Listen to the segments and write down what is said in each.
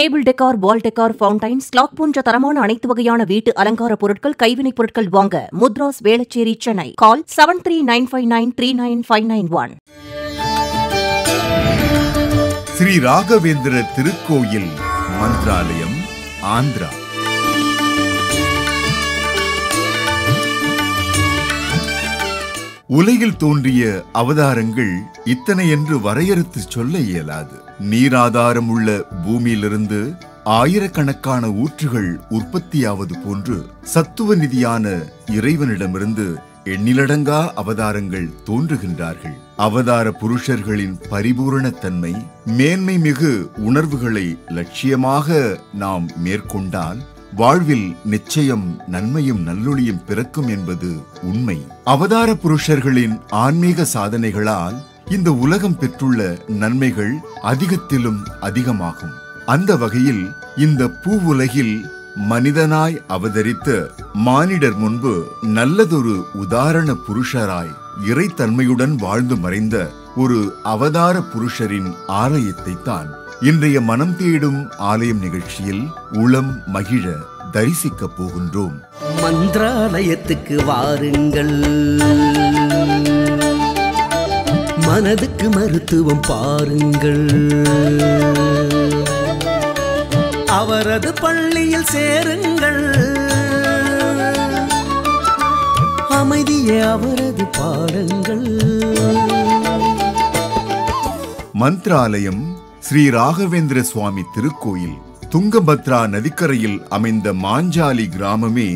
Table decor, வால் decor, fountains, clock போன்ற தரமான அனைத்து வகையான வீட்டு அலங்கார பொருட்கள், கைவினைப் பொருட்கள் வாங்க முத்ராஸ், வேளச்சேரி, சென்னை. கால் 7395939591. ஸ்ரீ ராகவேந்திர திருக்கோயில், மந்த்ராலயம், ஆந்திரா. உலகில் தோன்றிய அவதாரங்கள் இத்தனை என்று வரையறுத்து சொல்ல இயலாது. நீராதாரம் உள்ள பூமியிலிருந்து ஆயிரக்கணக்கான ஊற்றுகள் உற்பத்தியாவது போன்று சத்துவ நிதியான இறைவனிடமிருந்து எண்ணிலடங்கா அவதாரங்கள் தோன்றுகின்றார்கள். அவதார புருஷர்களின் பரிபூரணத்தன்மை, மேன்மை மிகு உணர்வுகளை லட்சியமாக நாம் மேற்கொண்டால் வாழ்வில் நிச்சயம் நன்மையும் நல்லொளியும் பிறக்கும் என்பது உண்மை. அவதார புருஷர்களின் ஆன்மீக சாதனைகளால் இந்த உலகம் பெற்றுள்ள நன்மைகள் அதிகத்திலும் அதிகமாகும். அந்த வகையில் இந்த பூவுலகில் மனிதனாய் அவதரித்த மானிடர் முன்பு நல்லதொரு உதாரண புருஷராய் இறைத்தன்மையுடன் வாழ்ந்து மறைந்த ஒரு அவதார புருஷரின் ஆலயத்தை தான் இன்றைய மனம் தேடும் ஆலயம் நிகழ்ச்சியில் உளம் மகிழ தரிசிக்க போகின்றோம். மந்திராலயத்துக்கு வாருங்கள், மனதுக்கு மருத்துவம் பாருங்கள். அவரது பள்ளியில் சேருங்கள், அமைதியே அவரது பாடங்கள். மந்த்ராலயம் ஸ்ரீ ராகவேந்திர சுவாமி திருக்கோயில் துங்கபத்ரா நதிக்கரையில் அமைந்த மாஞ்சாலி கிராமமே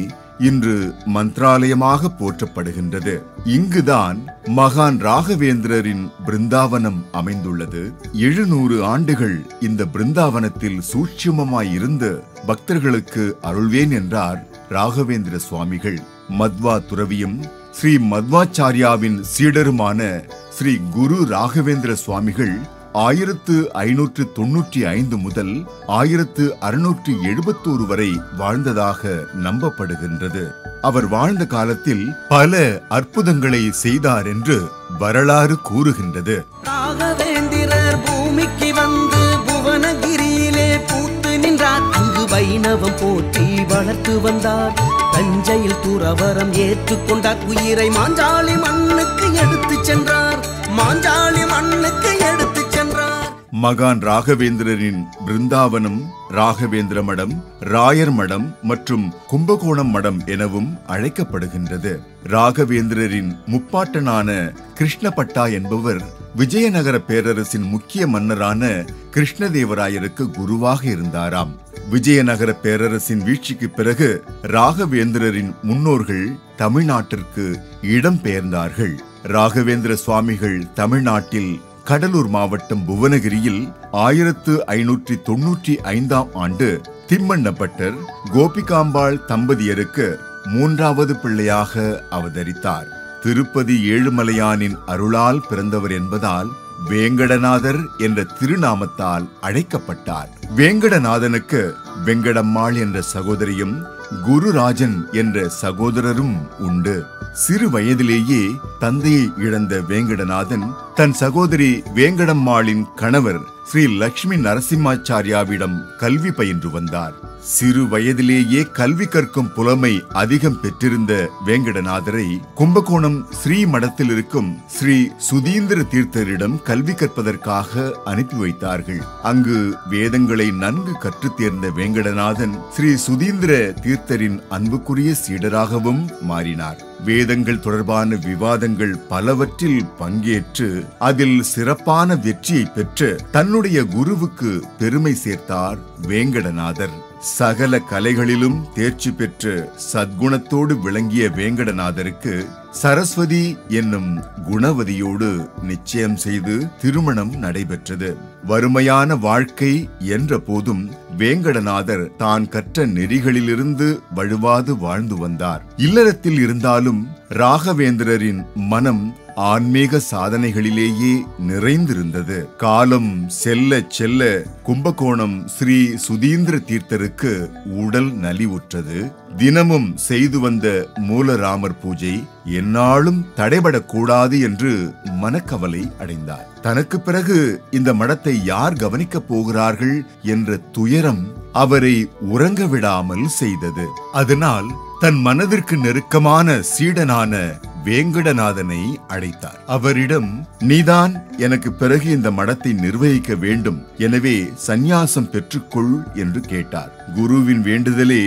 இன்று மந்த்ராலயமாக போற்றப்படுகின்றது. இங்குதான் மகான் ராகவேந்திரரின் பிருந்தாவனம் அமைந்துள்ளது. 700 ஆண்டுகள் இந்த பிருந்தாவனத்தில் சூட்சுமமாய் இருந்து பக்தர்களுக்கு அருள்வேன் என்றார் ராகவேந்திர சுவாமிகள். மத்வா துறவியும் ஸ்ரீ மத்வாச்சாரியாவின் சீடருமான ஸ்ரீ குரு ராகவேந்திர சுவாமிகள் 1595 முதல் 1671 வரை வாழ்ந்ததாக நம்பப்படுகின்றது. அவர் வாழ்ந்த காலத்தில் பல அற்புதங்களை செய்தார் என்று வரலாறு கூறுகின்றது. ராகவேந்திரர் பூமிக்கு வந்து புவனகிரியிலே பூத்து நின்றார். அங்கு வைணவம் போற்றி வளர்த்து வந்தார். தஞ்சையில் துறவரம் ஏற்றுக்கொண்டார். உயிரை மாஞ்சாலி மண்ணுக்கு எடுத்து சென்றார். மாஞ்சாலி மண்ணுக்கு எடுத்து மகான் ராகவேந்திரரின் பிருந்தாவனம் ராகவேந்திர மடம், ராயர் மடம் மற்றும் கும்பகோணம் மடம் எனவும் அழைக்கப்படுகின்றது. ராகவேந்திரரின் முப்பாட்டனான கிருஷ்ணபட்டா என்பவர் விஜயநகர பேரரசின் முக்கிய மன்னரான கிருஷ்ணதேவராயருக்கு குருவாக இருந்தாராம். விஜயநகர பேரரசின் வீழ்ச்சிக்கு பிறகு ராகவேந்திரரின் முன்னோர்கள் தமிழ்நாட்டிற்கு இடம்பெயர்ந்தார்கள். ராகவேந்திர சுவாமிகள் தமிழ்நாட்டில் கடலூர் மாவட்டம் புவனகிரியில் 1595 ஆண்டு திம்மண்ணப்பட்டர் கோபிகாம்பாள் தம்பதியருக்கு 3வது பிள்ளையாக அவதரித்தார். திருப்பதி ஏழுமலையானின் அருளால் பிறந்தவர் என்பதால் வேங்கடநாதர் என்ற திருநாமத்தால் அழைக்கப்பட்டார். வேங்கடநாதனுக்கு வெங்கடம்மாள் என்ற சகோதரியும் குருராஜன் என்ற சகோதரரும் உண்டு. சிறு வயதிலேயே தந்தையை இழந்த வேங்கடநாதன் தன் சகோதரி வேங்கடம்மாளின் கணவர் ஸ்ரீ லட்சுமி நரசிம்மாச்சாரியாவிடம் கல்வி பயின்று வந்தார். சிறு வயதிலேயே கல்வி கற்கும் புலமை அதிகம் பெற்றிருந்த வேங்கடநாதரை கும்பகோணம் ஸ்ரீ மடத்தில் இருக்கும் ஸ்ரீ சுதீந்திர தீர்த்தரிடம் கல்வி கற்பதற்காக அனுப்பி வைத்தார்கள். அங்கு வேதங்களை நன்கு கற்றுத் தேர்ந்த வேங்கடநாதன் ஸ்ரீ சுதீந்திர தீர்த்தரின் அன்புக்குரிய சீடராகவும் மாறினார். வேதங்கள் தொடர்பான விவாதங்கள் பலவற்றில் பங்கேற்று அதில் சிறப்பான வெற்றியை பெற்று தன்னுடைய குருவுக்கு பெருமை சேர்த்தார் வேங்கடநாதர். சகல கலைகளிலும் தேர்ச்சி பெற்று சத்குணத்தோடு விளங்கிய வேங்கடநாதருக்கு சரஸ்வதி என்னும் குணவதியோடு நிச்சயம் செய்து திருமணம் நடைபெற்றது. வறுமையான வாழ்க்கை என்ற போதும் வேங்கடநாதர் தான் கற்ற நெறிகளிலிருந்து வழுவாது வாழ்ந்து வந்தார். இல்லறத்தில் இருந்தாலும் ராகவேந்திரரின் மனம் ஆன்மீக சாதனைகளிலேயே நிறைந்திருந்தது. காலம் செல்ல செல்ல கும்பகோணம் ஸ்ரீ சுதீந்திர தீர்த்தருக்கு உடல் நலிவுற்றது. தினமும் செய்து வந்த மூலராமர் பூஜை எந்நாளும் தடைபடக்கூடாது என்று மனக்கவலை அடைந்தார். தனக்கு பிறகு இந்த மடத்தை யார் கவனிக்கப் போகிறார்கள் என்ற துயரம் அவரை உறங்க விடாமல் செய்தது. அதனால் தன் மனதிற்கு நெருக்கமான சீடனான வேங்கடநாதனை அழைத்தார். அவரிடம், நீதான் எனக்கு பிறகு இந்த மடத்தை நிர்வகிக்க வேண்டும், எனவே சந்நியாசம் பெற்றுக்கொள் என்று கேட்டார். குருவின் வேண்டுதலே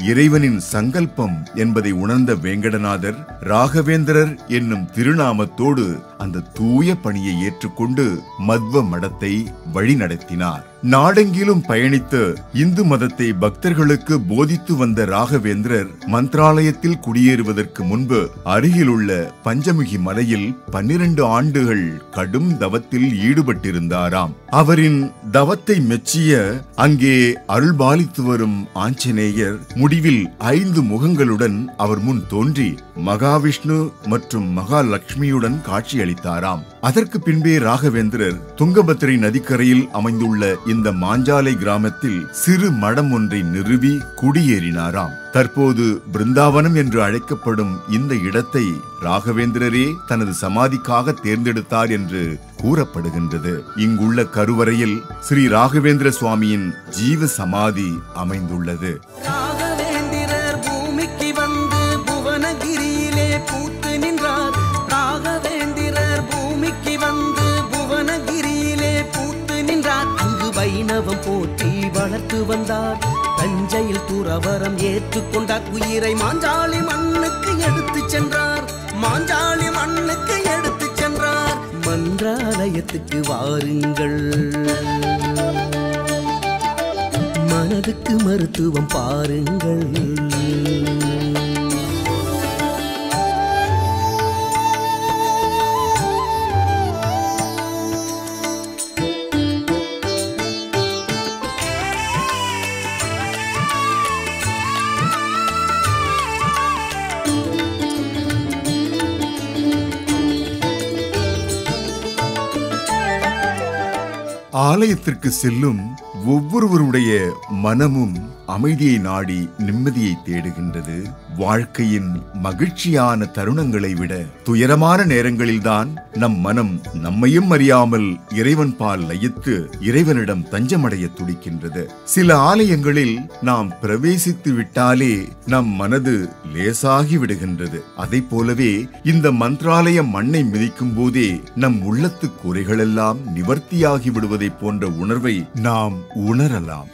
இறைவனின் சங்கல்பம் என்பதை உணர்ந்த வேங்கடநாதர் ராகவேந்திரர் என்னும் திருநாமத்தோடு அந்த தூய பணியை ஏற்றுக்கொண்டு மத்வ மடத்தை வழிநடத்தினார். நாடெங்கிலும் பயணித்து இந்து மதத்தை பக்தர்களுக்கு போதித்து வந்த ராகவேந்திரர் மந்த்ராலயத்தில் குடியேறுவதற்கு முன்பு அருகிலுள்ள பஞ்சமுகி மலையில் 12 ஆண்டுகள் கடும் தவத்தில் ஈடுபட்டிருந்தாராம். அவரின் தவத்தை மெச்சிய அங்கே அருள்பாலித்து வரும் ஆஞ்சநேயர் முடிவில் 5 முகங்களுடன் அவர் முன் தோன்றி மகாவிஷ்ணு மற்றும் மகாலட்சுமியுடன் காட்சியளித்தாராம். அதற்கு பின்பே ராகவேந்திரர் துங்கபத்ரை நதிக்கரையில் அமைந்துள்ள இந்த மாஞ்சாலை கிராமத்தில் சிறு மடம் ஒன்றை நிறுவி குடியேறினாராம். தற்போது பிருந்தாவனம் என்று அழைக்கப்படும் இந்த இடத்தை ராகவேந்திரரே தனது சமாதிக்காக தேர்ந்தெடுத்தார் என்று கூறப்படுகின்றது. இங்குள்ள கருவறையில் ஸ்ரீ ராகவேந்திர சுவாமியின் ஜீவ சமாதி அமைந்துள்ளது. ராகவேந்திரர் பூமிக்கு வந்து புவனகிரியிலே பூத்து நின்றார். ராகவேந்திரர் பூமிக்கு வந்து புவனகிரியிலே பூத்து நின்றார். அங்கு வைணவம் போற்றி வளர்த்து வந்தார். தஞ்சையில் துறவரம் ஏற்றுக்கொண்டார். உயிரை மாஞ்சாலி மண்ணுக்கு எடுத்து சென்றார். மாஞ்சாலி மண்ணுக்கு எடுத்து சென்றார். மன்றாலயத்துக்கு வாருங்கள், மனதுக்கு மருத்துவம் பாருங்கள். ஆலயத்திற்கு செல்லும் ஒவ்வொருவருடைய மனமும் அமைதியை நாடி நிம்மதியை தேடுகின்றது. வாழ்க்கையின் மகிழ்ச்சியான தருணங்களை விட துயரமான நேரங்களில்தான் நம் மனம் நம்மையும் அறியாமல் இறைவன் பால் லயித்து இறைவனிடம் தஞ்சமடைய துடிக்கின்றது. சில ஆலயங்களில் நாம் பிரவேசித்து விட்டாலே நம் மனது லேசாகி விடுகின்றது. அதை போலவே இந்த மந்த்ராலய மண்ணை மிதிக்கும் போதே நம் உள்ளத்து குறைகளெல்லாம் நிவர்த்தியாகி விடுவதை போன்ற உணர்வை நாம் உணரலாம்.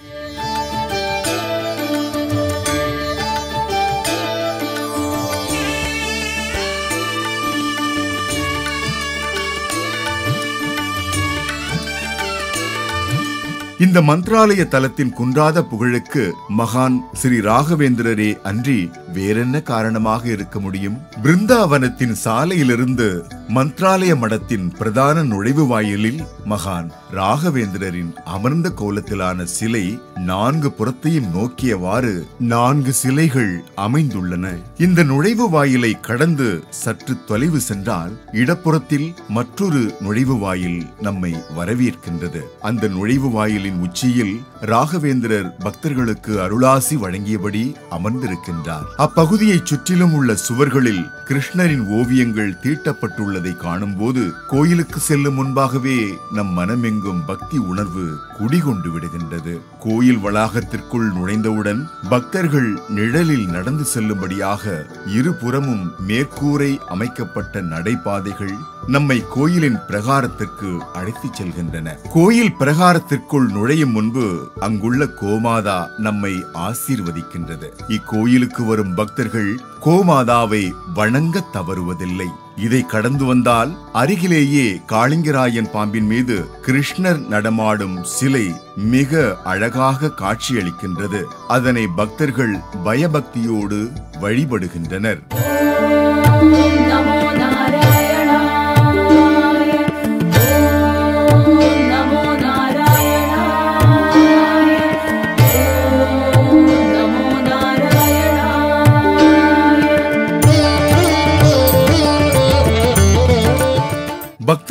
இந்த மந்த்ராலய தலத்தின் குன்றாத புகழுக்கு மகான் ஸ்ரீ ராகவேந்திரரே அன்றி வேறென்ன காரணமாக இருக்க முடியும்? பிருந்தாவனத்தின் சாலையிலிருந்து மந்த்ராலய மடத்தின் பிரதான நுழைவு வாயிலில் மகான் ராகவேந்திரரின் அமர்ந்த கோலத்திலான சிலை 4 புறத்தையும் நோக்கியவாறு 4 சிலைகள் அமைந்துள்ளன. இந்த நுழைவு வாயிலை கடந்து சற்று தொலைவு சென்றால் இடப்புறத்தில் மற்றொரு நுழைவு வாயில் நம்மை வரவேற்கின்றது. அந்த நுழைவு வாயிலின் உச்சியில் ராகவேந்திரர் பக்தர்களுக்கு அருளாசி வழங்கியபடி அமர்ந்திருக்கின்றார். அப்பகுதியை சுற்றிலும் உள்ள சுவர்களில் கிருஷ்ணரின் ஓவியங்கள் தீட்டப்பட்டுள்ளதை காணும் போது கோயிலுக்கு செல்லும் முன்பாகவே நம் மனமெங்கும் பக்தி உணர்வு குடிகொண்டு விடுகின்றது. கோயில் வளாகத்திற்குள் நுழைந்தவுடன் பக்தர்கள் நிழலில் நடந்து செல்லும்படியாக இருபுறமும் மேற்கூரை அமைக்கப்பட்ட நடைபாதைகள் நம்மை கோயிலின் பிரகாரத்திற்கு அழைத்துச் செல்கின்றன. கோயில் பிரகாரத்திற்குள் நுழையும் முன்பு அங்குள்ள கோமாதா நம்மை ஆசீர்வதிக்கின்றது. இக்கோயிலுக்கு வரும் பக்தர்கள் கோமாதாவை வணங்க தவறுவதில்லை. இதை கடந்து வந்தால் அருகிலேயே காளிங்கராயன் பாம்பின் மீது கிருஷ்ணர் நடமாடும் சிலை மிக அழகாக காட்சியளிக்கின்றது. அதனை பக்தர்கள் பயபக்தியோடு வழிபடுகின்றனர்.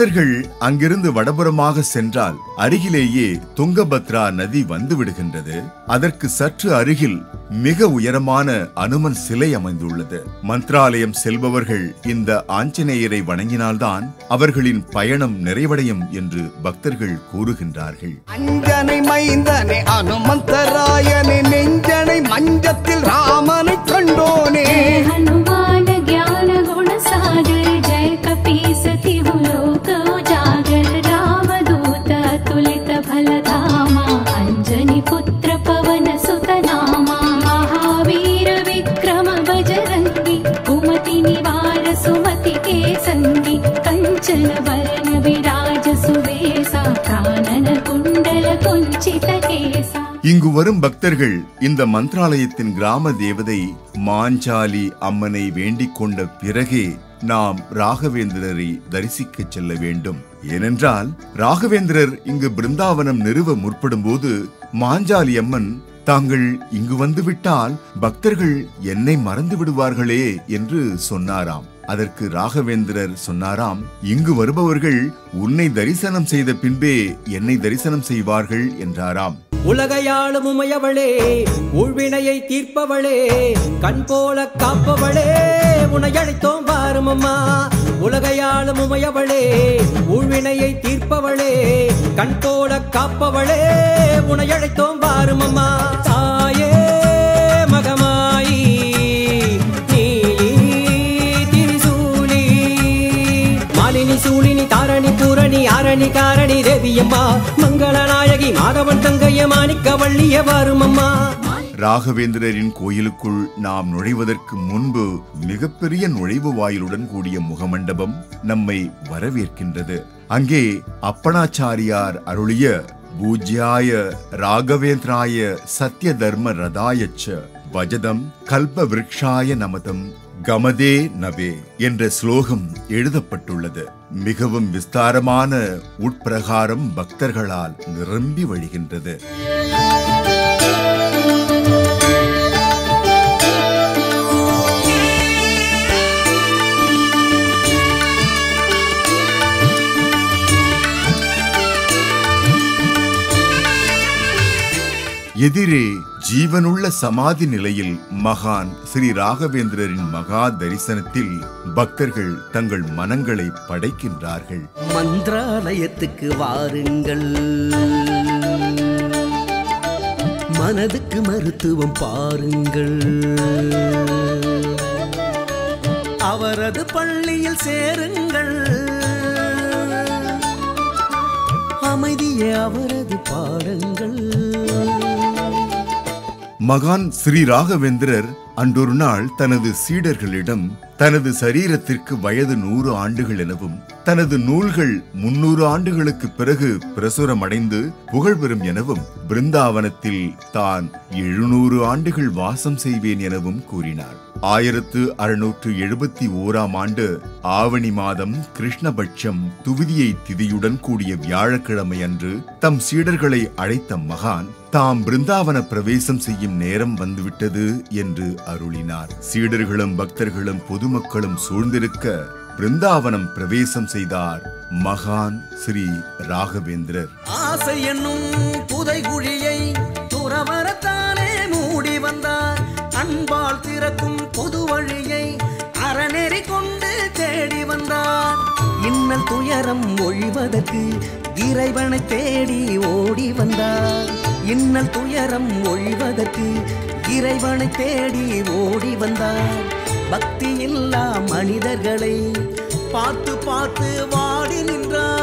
பக்தர்கள் அங்கிருந்து வடபுறமாக சென்றால் அருகிலேயே துங்கபத்ரா நதி வந்து விடுகின்றது. அதற்கு சற்று அருகில் மிக உயரமான அனுமன் சிலை அமைந்துள்ளது. மந்த்ராலயம் செல்பவர்கள் இந்த ஆஞ்சநேயரை வணங்கினால்தான் அவர்களின் பயணம் நிறைவடையும் என்று பக்தர்கள் கூறுகின்றார்கள். அஞ்சனை மைந்தனே அனுமந்தராயனே நெஞ்சனை மஞ்சத்தில் ராமனை கண்டோனே हनुमान ज्ञान गुण सागर जय कपीसति लोक उजागर रामदूत तुलित फलधामा अंजनी पुत्र पवन सुत नामा महावीर विक्रम बजरंगी कुमति निवार सुमति के संगी कंचन वरण विराज सुवेसा कानन कुंडल कुंचित केसा. இங்கு வரும் பக்தர்கள் இந்த மந்த்ராலயத்தின் கிராம தேவதை மாஞ்சாலி அம்மனை வேண்டிக் கொண்ட பிறகே நாம் ராகவேந்திரரை தரிசிக்க செல்ல வேண்டும். ஏனென்றால் ராகவேந்திரர் இங்கு பிருந்தாவனம் நிறுவ முற்படும் போது மாஞ்சாலி அம்மன் தாங்கள் இங்கு வந்துவிட்டால் பக்தர்கள் என்னை மறந்து விடுவார்களே என்று சொன்னாராம். அதற்கு ராகவேந்திரர் சொன்னாராம், இங்கு வருபவர்கள் உன்னை தரிசனம் செய்த பின்பே என்னை தரிசனம் செய்வார்கள் என்றாராம். உலகையாளும் உமையவளே, ஊழ்வினையை தீர்ப்பவளே, கண் போல காப்பவளே, உன்னை அழைத்தோம் வாரும் அம்மா. உலகையாளும் உமையவளே, ஊழ்வினையை தீர்ப்பவளே, கண் போல காப்பவளே, உன்னை அழைத்தோம் வாரும் அம்மா. தாயே மகமாயி சூழினி தாரணி பூரணி ஆரணி காரணி தேவியம்மா, மங்களநாயகி மாதவன் தங்கைய மாணிக்க வள்ளிய வாருமம்மா. ராகவேந்திரரின் கோயிலுக்குள் நாம் நுழைவதற்கு முன்பு மிகப்பெரிய நுழைவு வாயிலுடன் கூடிய முகமண்டபம் நம்மை வரவேற்கின்றது. அங்கே அப்பனாச்சாரியார் அருளிய பூஜ்யாய ராகவேந்திராய சத்ய தர்ம ரதாயச்ச வஜதம் கல்ப விருக்ஷாய நமதம் கமதே நவே என்ற ஸ்லோகம் எழுதப்பட்டுள்ளது. மிகவும் விஸ்தாரமான உட்பிரகாரம் பக்தர்களால் நிரம்பி வழிகின்றது. எதிரே ஜீவனுள்ள சமாதி நிலையில் மகான் ஸ்ரீ ராகவேந்திரரின் மகா தரிசனத்தில் பக்தர்கள் தங்கள் மனங்களை படைக்கின்றார்கள். மந்திராலயத்துக்கு வாருங்கள், மனதுக்கு மருத்துவம் பாருங்கள். அவரது பள்ளியில் சேருங்கள், அமைதியே அவரது பாடங்கள். மகான் ஸ்ரீ ராகவேந்திரர் அன்றொரு நாள் தனது சீடர்களிடம் தனது சரீரத்திற்கு வயது 100 ஆண்டுகள் எனவும் தனது நூல்கள் 300 ஆண்டுகளுக்கு பிறகு பிரசுரமடைந்து புகழ் பெறும் எனவும் பிருந்தாவனத்தில் தான் 700 ஆண்டுகள் வாசம் செய்வேன் எனவும் கூறினார். 1671ஆம் ஆண்டு ஆவணி மாதம் கிருஷ்ணபட்சம் துவிதியை திதியுடன் கூடிய வியாழக்கிழமை அன்று தம் சீடர்களை அழைத்த மகான் தாம் பிருந்தாவன பிரவேசம் செய்யும் நேரம் வந்துவிட்டது என்று அருளினார். சீடர்களும் பக்தர்களும் பொதுமக்களும் சூழ்ந்திருக்க பிருந்தாவனம் பிரவேசம் செய்தார் மகான் ஸ்ரீ ராகவேந்திரர். ஆசை என்னும் புதைகுழியை துறவரத்தானே மூடி வந்தார். அன்பால் திறக்கும் பொது வழியை அறநெறி கொண்டு தேடி வந்தார். இன்னல் துயரம் ஒழிவதற்கு இறைவனை தேடி ஓடி வந்தார். இன்னல் துயரம் ஒழிவதற்கு இறைவனை தேடி ஓடி வந்தார். பக்தி இல்லா மனிதர்களை பார்த்து பார்த்து வாடி நின்றார்.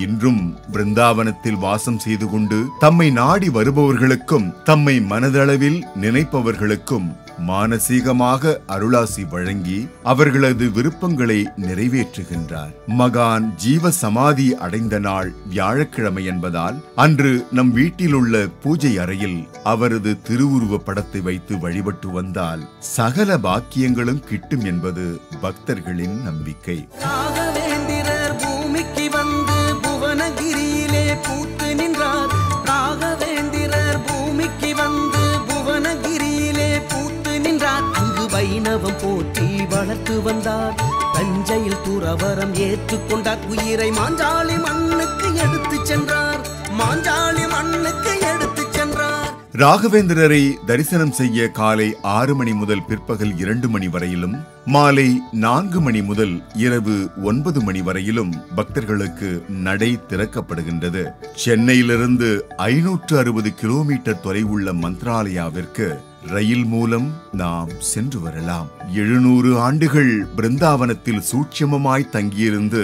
இன்றும் பிருந்தாவனத்தில் வாசம் செய்து கொண்டு தம்மை நாடி வருபவர்களுக்கும் தம்மை மனதளவில் நினைப்பவர்களுக்கும் மானசீகமாக அருளாசி வழங்கி அவர்களது விருப்பங்களை நிறைவேற்றுகின்றார். மகான் ஜீவ சமாதி அடைந்த நாள் வியாழக்கிழமை என்பதால் அன்று நம் வீட்டில் உள்ள பூஜை அறையில் அவரது திருவுருவ படத்தை வைத்து வழிபட்டு வந்தால் சகல பாக்கியங்களும் கிட்டும் என்பது பக்தர்களின் நம்பிக்கை. ராகவேந்திரர் பூமிக்கு வந்து புவனகிரியிலே பூத்து நின்றார். ராகவேந்திரர் பூமிக்கு வந்து புவனகிரியிலே பூத்து நின்றார். அங்கு வைணவம் போற்றி வளர்த்து வந்தார். தஞ்சையில் துறவரம் ஏற்றுக்கொண்டார். உயிரை மாஞ்சாலி மண்ணுக்கு எடுத்துச் சென்றார். மாஞ்சாலி மண்ணுக்கு எடுத்துச் சென்றார். ராகவேந்திரரை தரிசனம் செய்ய காலை 6 மணி முதல் பிற்பகல் 2 மணி வரையிலும், மாலை 4 மணி முதல் இரவு 9 மணி வரையிலும் பக்தர்களுக்கு நடை திறக்கப்படுகின்றது. சென்னையிலிருந்து 560 கிலோமீட்டர் தொலைவுள்ள மந்த்ராலயாவிற்கு ரயில் மூலம் நாம் சென்று வரலாம். 700 ஆண்டுகள் பிருந்தாவனத்தில் சூட்சமமாய் தங்கியிருந்து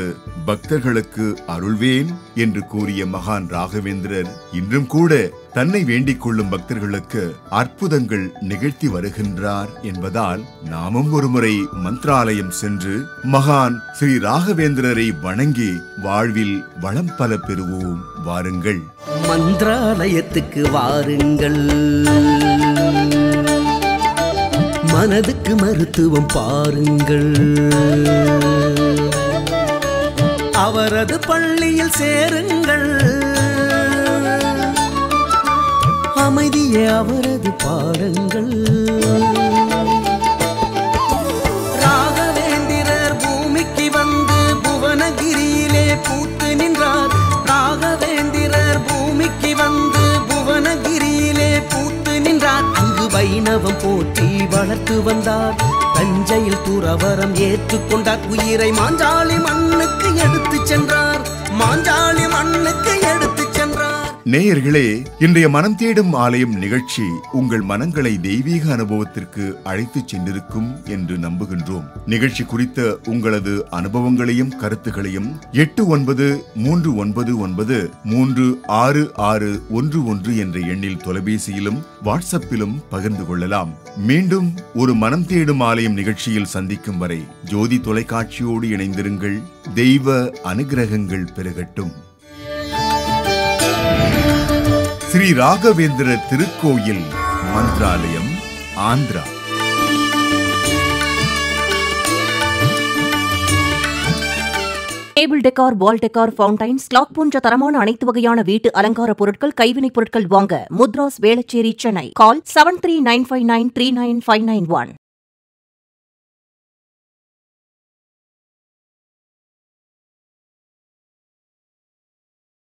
பக்தர்களுக்கு அருள்வேன் என்று கூறிய மகான் ராகவேந்திரர் இன்றும் கூட தன்னை வேண்டிக் கொள்ளும் பக்தர்களுக்கு அற்புதங்கள் நிகழ்த்தி வருகின்றார் என்பதால் நாமும் ஒருமுறை மந்த்ராலயம் சென்று மகான் ஸ்ரீ ராகவேந்திரரை வணங்கி வாழ்வில் வளம் பல பெறுவோம். வாருங்கள், மந்த்ராலயத்துக்கு வாருங்கள். மனதுக்கு மருத்துவம் பாருங்கள். அவரது பள்ளியில் சேருங்கள். அமைதியே அவரது பாடங்கள். ராகவேந்திரர் பூமிக்கு வந்து புவனகிரியிலே பூத்து நின்றார். ராகவேந்திரர் பூமிக்கு வந்து புவனகிரியிலே பூத்து நின்றார். அங்கு வைணவம் போற்றி வளர்த்து வந்தார். தஞ்சையில் துறவரம் ஏற்றுக்கொண்டார். உயிரை மாஞ்சாலி மண்ணுக்கு எடுத்துச் சென்றார். மாஞ்சாலி மண்ணுக்கு எடுத்துச் சென்றார். நேயர்களே, இன்றைய மனம் தேடும் ஆலயம் நிகழ்ச்சி உங்கள் மனங்களை தெய்வீக அனுபவத்திற்கு அழைத்துச் சென்றிருக்கும் என்று நம்புகின்றோம். நிகழ்ச்சி குறித்த உங்களது அனுபவங்களையும் கருத்துகளையும் 8999366611 என்ற எண்ணில் தொலைபேசியிலும் வாட்ஸ்அப்பிலும் பகிர்ந்து கொள்ளலாம். மீண்டும் ஒரு மனம் தேடும் ஆலயம் நிகழ்ச்சியில் சந்திக்கும் வரை ஜோதி தொலைக்காட்சியோடு இணைந்திருங்கள். தெய்வ அனுகிரகங்கள் பெருகட்டும். ஸ்ரீ ராகவேந்திர திருக்கோயில், மந்த்ராலயம், ஆந்திரா. டேபிள் டெக்கார், வால் டெக்கார், ஃபவுண்டைன்ஸ், கிளாக் போன்ற தரமான அனைத்து வகையான வீட்டு அலங்கார பொருட்கள், கைவினைப் பொருட்கள் வாங்க முத்ராஸ் வேளச்சேரி, சென்னை. கால் 7395939591.